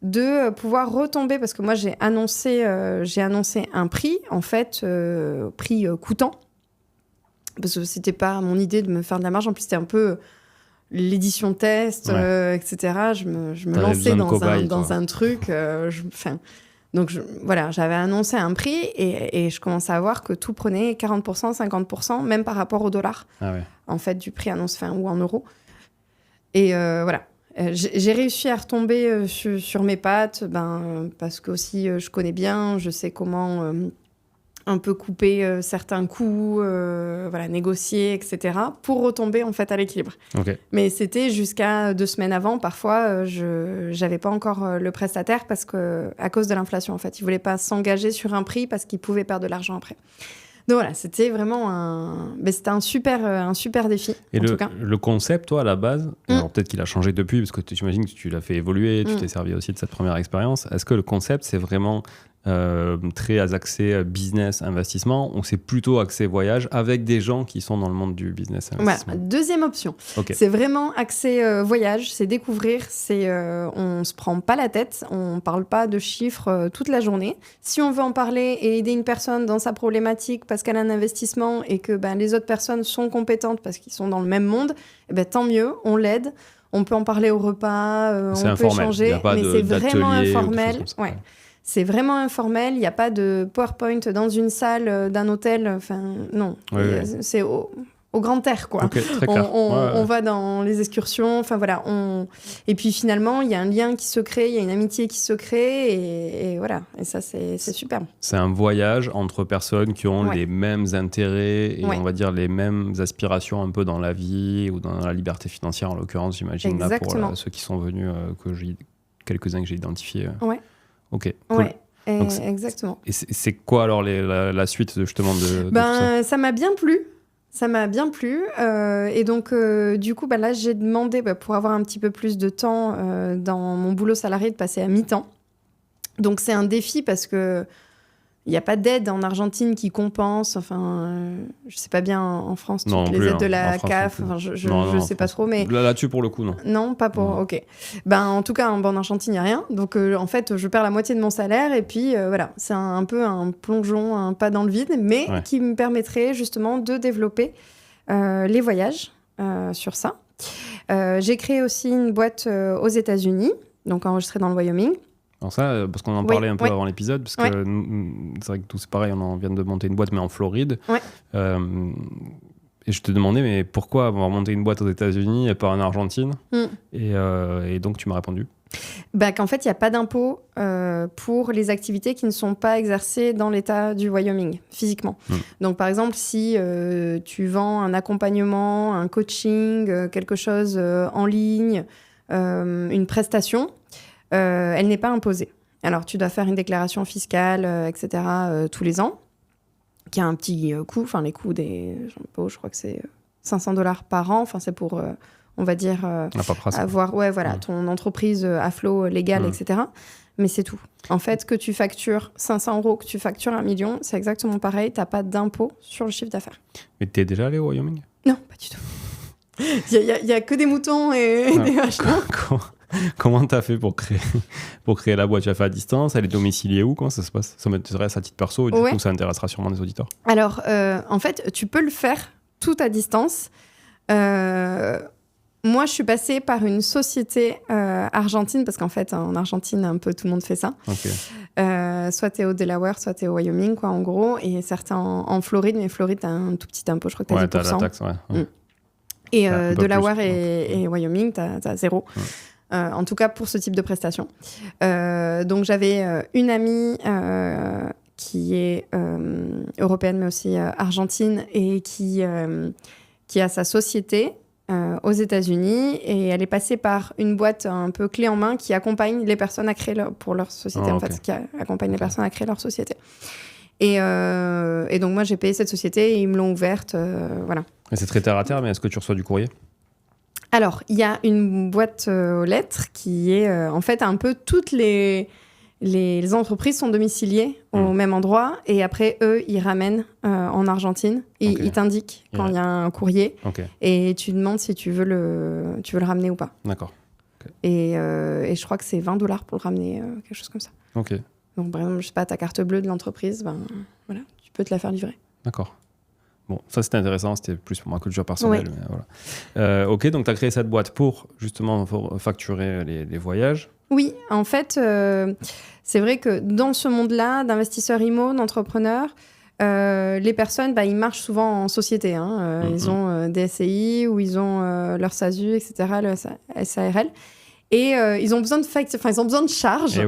[SPEAKER 1] de pouvoir retomber, parce que moi, j'ai annoncé un prix, en fait, prix coûtant. Parce que c'était pas mon idée de me faire de la marge. En plus, c'était un peu l'édition test, etc. Je me lançais dans un truc. Donc, j'avais annoncé un prix et je commençais à voir que tout prenait 40%, 50%, même par rapport au dollar, en fait, du prix annoncé, ou en euros. Et voilà. J'ai réussi à retomber sur mes pattes, parce que aussi, je connais bien, je sais comment... un peu couper certains coûts, négocier, etc., pour retomber en fait à l'équilibre. Mais c'était jusqu'à 2 semaines avant. Parfois, je n'avais pas encore le prestataire à cause de l'inflation. En fait, il ne voulait pas s'engager sur un prix parce qu'il pouvait perdre de l'argent après. Donc voilà, c'était vraiment un super défi.
[SPEAKER 2] Et
[SPEAKER 1] en tout cas.
[SPEAKER 2] Le concept, toi, à la base, alors peut-être qu'il a changé depuis, parce que tu imagines que tu l'as fait évoluer, tu t'es servi aussi de cette première expérience. Est-ce que le concept, c'est vraiment très axé business, investissement, ou c'est plutôt axé voyage avec des gens qui sont dans le monde du business, investissement?
[SPEAKER 1] Deuxième option.
[SPEAKER 2] Okay.
[SPEAKER 1] C'est vraiment axé voyage, c'est découvrir, on se prend pas la tête, on parle pas de chiffres toute la journée. Si on veut en parler et aider une personne dans sa problématique parce qu'elle a un investissement et que les autres personnes sont compétentes parce qu'ils sont dans le même monde, tant mieux, on l'aide. On peut en parler au repas, on peut échanger, mais c'est vraiment informel. Ouais. C'est vraiment informel, il n'y a pas de PowerPoint dans une salle d'un hôtel, non, c'est au grand air, quoi.
[SPEAKER 2] Okay, très clair.
[SPEAKER 1] On va dans les excursions, voilà. Et puis finalement, il y a un lien qui se crée, il y a une amitié qui se crée, et voilà, et ça, c'est superbe.
[SPEAKER 2] C'est un voyage entre personnes qui ont les mêmes intérêts et on va dire les mêmes aspirations un peu dans la vie ou dans la liberté financière, en l'occurrence, j'imagine, là, pour ceux qui sont venus, quelques-uns que j'ai identifiés.
[SPEAKER 1] Ouais.
[SPEAKER 2] Ok, cool.
[SPEAKER 1] Ouais, exactement.
[SPEAKER 2] Et c'est quoi alors la suite justement de tout ça?
[SPEAKER 1] Ça m'a bien plu. Et donc, du coup, là, j'ai demandé, pour avoir un petit peu plus de temps dans mon boulot salarié, de passer à mi-temps. Donc, c'est un défi parce que il n'y a pas d'aide en Argentine qui compense. Je sais pas bien en France, les aides de la CAF. Je sais pas trop, mais
[SPEAKER 2] là-dessus pour le coup, non.
[SPEAKER 1] Non, pas pour. Non. Ok. En tout cas, en Argentine, il n'y a rien. Donc, en fait, je perds la moitié de mon salaire et puis voilà, c'est un peu un plongeon, un pas dans le vide, mais qui me permettrait justement de développer les voyages sur ça. J'ai créé aussi une boîte aux États-Unis, donc enregistrée dans le Wyoming.
[SPEAKER 2] Alors ça, parce qu'on en parlait un peu avant l'épisode, parce que c'est vrai que tout c'est pareil, on vient de monter une boîte, mais en Floride.
[SPEAKER 1] Ouais.
[SPEAKER 2] Et je te demandais, mais pourquoi avoir monté une boîte aux États-Unis et pas en Argentine? Et donc, tu m'as répondu.
[SPEAKER 1] Qu'en fait, il n'y a pas d'impôt pour les activités qui ne sont pas exercées dans l'État du Wyoming, physiquement. Donc, par exemple, si tu vends un accompagnement, un coaching, quelque chose en ligne, une prestation, elle n'est pas imposée. Alors, tu dois faire une déclaration fiscale, etc., tous les ans, qui a un petit coût. Les coûts des impôts, je crois que c'est $500 par an. C'est pour, on va dire, avoir ton entreprise à flot légal, etc. Mais c'est tout. En fait, que tu factures 500 €, que tu factures 1 million, c'est exactement pareil. Tu n'as pas d'impôt sur le chiffre d'affaires.
[SPEAKER 2] Mais tu es déjà allé au Wyoming?
[SPEAKER 1] Non, pas du tout. Il y a que des moutons et des vaches.
[SPEAKER 2] Comment tu as fait pour créer la boîte? Tu as fait à distance? Elle est domiciliée où? Comment ça se passe? Ça m'intéresse à titre perso et du coup, ça intéressera sûrement des auditeurs.
[SPEAKER 1] Alors, en fait, tu peux le faire tout à distance. Moi, je suis passée par une société argentine, parce qu'en fait, en Argentine, un peu tout le monde fait ça.
[SPEAKER 2] Okay.
[SPEAKER 1] Soit tu es au Delaware, soit tu es au Wyoming, quoi, en gros. Et certains en Floride, mais Floride, tu as un tout petit impôt, je crois que tu as 10%.
[SPEAKER 2] T'as la taxe,
[SPEAKER 1] Et Delaware et Wyoming, tu as 0%. En tout cas, pour ce type de prestation. Donc, j'avais une amie qui est européenne, mais aussi argentine, et qui a sa société aux États-Unis, et elle est passée par une boîte un peu clé en main qui accompagne les personnes à créer pour leur société, qui accompagne les personnes à créer leur société. Et donc, moi, j'ai payé cette société et ils me l'ont ouverte, voilà.
[SPEAKER 2] Et c'est très terre à terre, mais est-ce que tu reçois du courrier?
[SPEAKER 1] Alors, il y a une boîte aux lettres qui est, en fait, un peu toutes les entreprises sont domiciliées au même endroit, et après, eux, ils ramènent en Argentine, et ils t'indiquent quand il y a un courrier, et tu demandes si tu veux le ramener ou pas.
[SPEAKER 2] D'accord. Okay.
[SPEAKER 1] Et je crois que c'est $20 pour le ramener, quelque chose comme ça.
[SPEAKER 2] Ok.
[SPEAKER 1] Donc, par exemple, je sais pas, ta carte bleue de l'entreprise, voilà, tu peux te la faire livrer.
[SPEAKER 2] D'accord. Bon, ça c'était intéressant, c'était plus pour ma culture personnelle. Mais voilà. Ok, donc tu as créé cette boîte pour justement facturer les voyages. Oui,
[SPEAKER 1] en fait, c'est vrai que dans ce monde-là, d'investisseurs IMO, d'entrepreneurs, les personnes, ils marchent souvent en société. Ils ont des SCI ou ils ont leur SASU, etc., le SARL. Et ils ont besoin de charges.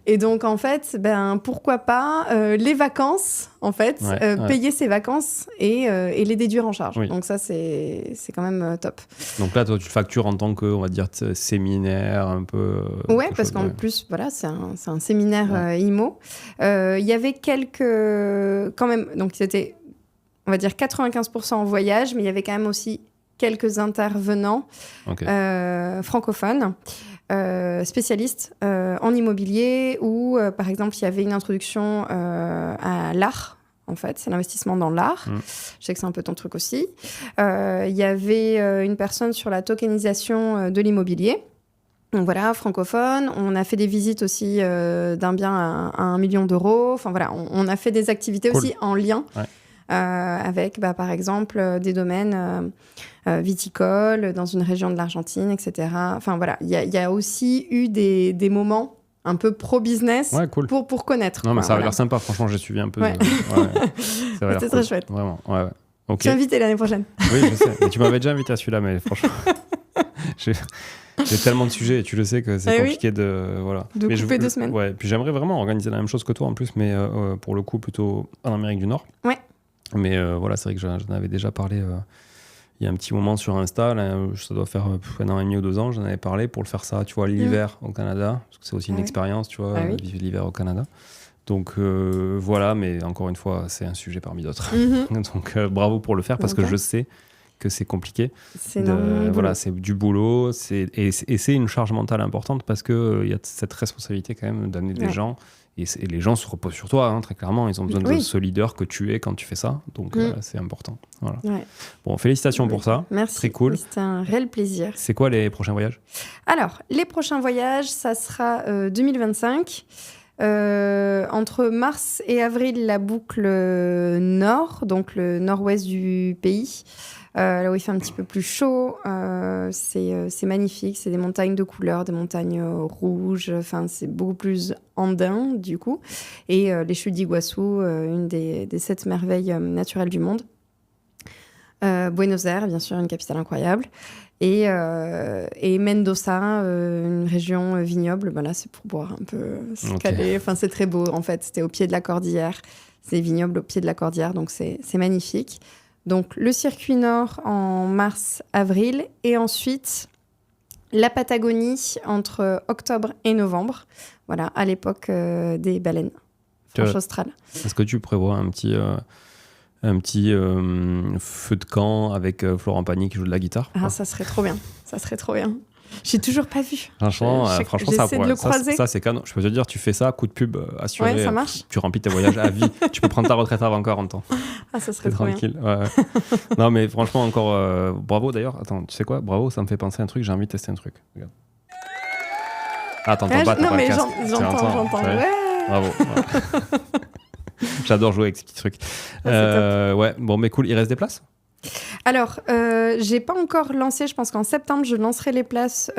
[SPEAKER 1] Et donc, en fait, pourquoi pas les vacances, en fait, payer ses vacances et les déduire en charge. Oui. Donc ça, c'est quand même top.
[SPEAKER 2] Donc là, toi, tu factures en tant que, on va dire, séminaire, un peu...
[SPEAKER 1] Ouais, parce qu'en plus, voilà, c'est un séminaire IMO. Il y avait quand même... Donc, c'était, on va dire, 95% en voyage, mais il y avait quand même aussi quelques intervenants francophones. spécialiste en immobilier où, par exemple, il y avait une introduction à l'art. En fait, c'est l'investissement dans l'art. Je sais que c'est un peu ton truc aussi. Il y avait une personne sur la tokenisation de l'immobilier. Donc voilà, francophone. On a fait des visites aussi d'un bien à 1 million d'euros. Enfin voilà, on a fait des activités aussi en lien avec, par exemple, des domaines viticoles dans une région de l'Argentine, etc. Enfin voilà, il y a aussi eu des moments un peu pro-business pour connaître.
[SPEAKER 2] Non, mais ça a l'air sympa, franchement, j'ai suivi un peu.
[SPEAKER 1] C'était très chouette.
[SPEAKER 2] Vraiment, okay.
[SPEAKER 1] Tu es invité l'année prochaine.
[SPEAKER 2] Oui, je sais. Mais tu m'avais déjà invité à celui-là, mais franchement, j'ai tellement de sujets et tu le sais que c'est compliqué de
[SPEAKER 1] couper 2 semaines.
[SPEAKER 2] Ouais, puis j'aimerais vraiment organiser la même chose que toi en plus, mais pour le coup, plutôt en Amérique du Nord.
[SPEAKER 1] Ouais.
[SPEAKER 2] Mais voilà, c'est vrai que j'en avais déjà parlé il y a un petit moment sur Insta, là, ça doit faire 1 an et demi ou 2 ans, j'en avais parlé pour le faire ça, tu vois, l'hiver au Canada, parce que c'est aussi une expérience, tu vois, vivre l'hiver au Canada. Donc voilà, mais encore une fois, c'est un sujet parmi d'autres. Donc bravo pour le faire, parce que je sais que c'est compliqué. Voilà, c'est du boulot, et c'est une charge mentale importante, parce qu'il y a cette responsabilité quand même d'amener des gens. Et les gens se reposent sur toi, très clairement. Ils ont besoin de ce leader que tu es quand tu fais ça. Donc, c'est important. Voilà. Bon, félicitations pour ça.
[SPEAKER 1] Merci.
[SPEAKER 2] Très cool.
[SPEAKER 1] C'était un réel plaisir.
[SPEAKER 2] C'est quoi les prochains voyages ?
[SPEAKER 1] Alors, les prochains voyages, ça sera 2025. Entre mars et avril, la boucle nord, donc le nord-ouest du pays. Là où il fait un petit peu plus chaud, c'est magnifique, c'est des montagnes de couleurs, des montagnes rouges, enfin c'est beaucoup plus andin du coup, et les chutes d'Iguassou, une des 7 merveilles naturelles du monde. Buenos Aires, bien sûr, une capitale incroyable, et Mendoza, une région vignoble. Là c'est pour boire un peu, se caler, enfin c'est très beau en fait, c'était au pied de la cordillère, c'est vignoble au pied de la cordillère, donc c'est magnifique. Donc, le circuit nord en mars-avril, et ensuite la Patagonie entre octobre et novembre, voilà, à l'époque des baleines franches australes. Est-ce
[SPEAKER 2] que tu prévois un petit feu de camp avec Florent Pagny qui joue de la guitare ?
[SPEAKER 1] Ça serait trop bien, ça serait trop bien. J'ai toujours pas vu.
[SPEAKER 2] Franchement,
[SPEAKER 1] j'essaie de le croiser.
[SPEAKER 2] Ça, c'est canon. Je peux te dire, tu fais ça, coup de pub assuré.
[SPEAKER 1] Ouais, ça marche.
[SPEAKER 2] Tu remplis tes voyages à vie. Tu peux prendre ta retraite avant 40 ans.
[SPEAKER 1] Ça serait trop
[SPEAKER 2] tranquille. Ouais. Non, mais franchement, encore bravo d'ailleurs. Attends, tu sais quoi ? Bravo, ça me fait penser à un truc. J'ai envie de tester un truc. Regarde. Attends, pas.
[SPEAKER 1] Non, mais j'entends. Ouais.
[SPEAKER 2] Bravo. J'adore jouer avec ces petits trucs. Ouais, bon, mais cool. Il reste des places ?
[SPEAKER 1] Alors, j'ai pas encore lancé, je pense qu'en septembre, je lancerai les places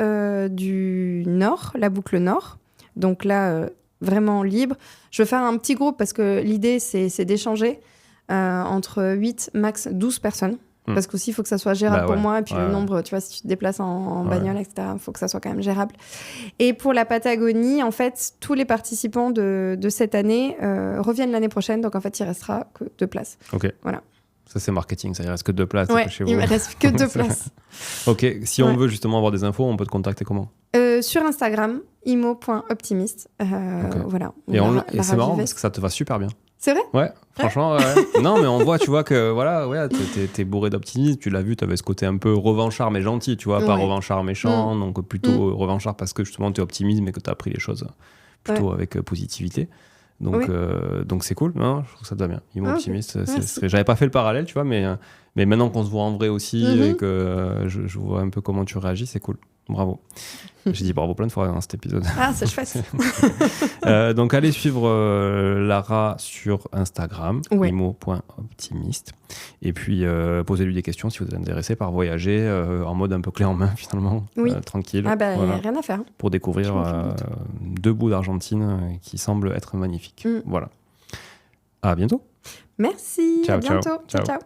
[SPEAKER 1] du Nord, la boucle Nord. Donc là, vraiment libre. Je vais faire un petit groupe parce que l'idée, c'est d'échanger entre 8, max 12 personnes. Parce qu'aussi, il faut que ça soit gérable pour moi. Et puis le nombre, tu vois, si tu te déplaces en bagnole, etc., il faut que ça soit quand même gérable. Et pour la Patagonie, en fait, tous les participants de cette année reviennent l'année prochaine. Donc, en fait, il restera que 2 places.
[SPEAKER 2] OK.
[SPEAKER 1] Voilà.
[SPEAKER 2] Ça, c'est marketing, ça, il reste que 2 places chez vous.
[SPEAKER 1] Il me reste que 2 places.
[SPEAKER 2] Ok, si on veut justement avoir des infos, on peut te contacter comment ?
[SPEAKER 1] Sur Instagram, imo.optimiste. Voilà.
[SPEAKER 2] Et c'est marrant parce que ça te va super bien.
[SPEAKER 1] C'est vrai ?
[SPEAKER 2] Ouais, franchement, non, mais on voit, tu vois que voilà, t'es bourré d'optimisme, tu l'as vu, t'avais ce côté un peu revanchard mais gentil, tu vois, pas revanchard méchant, donc plutôt revanchard parce que justement t'es optimiste et que t'as appris les choses plutôt avec positivité. Donc c'est cool, non, je trouve que ça te va bien. Imo optimiste, j'avais pas fait le parallèle, tu vois, mais maintenant qu'on se voit en vrai aussi et que je vois un peu comment tu réagis, c'est cool. Bravo. J'ai dit bravo plein de fois dans cet épisode.
[SPEAKER 1] C'est chouette.
[SPEAKER 2] Donc allez suivre Lara sur Instagram, imo.optimiste. Et puis posez-lui des questions si vous êtes intéressé par voyager en mode un peu clé en main finalement, tranquille.
[SPEAKER 1] Y a rien à faire.
[SPEAKER 2] Pour découvrir 2 bouts d'Argentine qui semblent être magnifiques. Voilà. À bientôt.
[SPEAKER 1] Merci.
[SPEAKER 2] Ciao,
[SPEAKER 1] à bientôt.
[SPEAKER 2] Ciao.
[SPEAKER 1] Ciao.